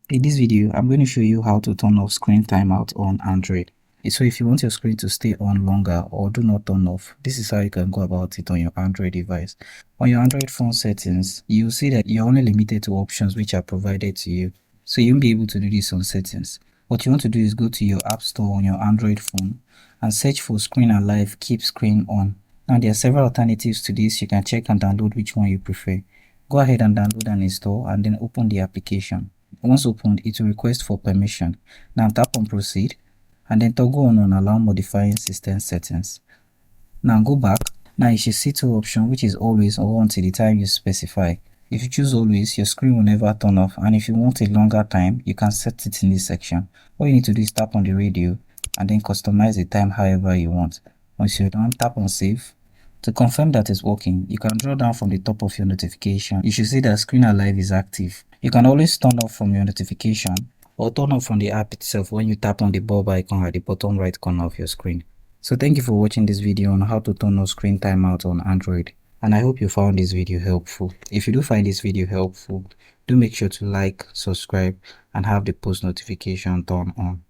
In this video, I'm going to show you how to turn off screen timeout on Android. So if you want your screen to stay on longer or do not turn off, this is how you can go about it on your Android device. On your Android phone settings, you'll see that you're only limited to options which are provided to you. So you won't be able to do this on settings. What you want to do is go to your App Store on your Android phone and search for Screen Alive Keep Screen On. Now there are several alternatives to this. You can check and download which one you prefer. Go ahead and download and install and then open the application. Once opened, it will request for permission. Now tap on proceed and then toggle on allow modifying system settings. Now go back. Now you should see two options, which is always or until the time you specify. If you choose always, your screen will never turn off, and if you want a longer time, you can set it in this section. All you need to do is tap on the radio and then customize the time however you want. Once you're done, tap on save. To confirm that it's working, you can draw down from the top of your notification. You should see that Screen Alive is active. You can always turn off from your notification or turn off from the app itself when you tap on the bulb icon at the bottom right corner of your screen. So thank you for watching this video on how to turn off screen timeout on Android, and I hope you found this video helpful. If you do find this video helpful, do make sure to like, subscribe and have the post notification turned on.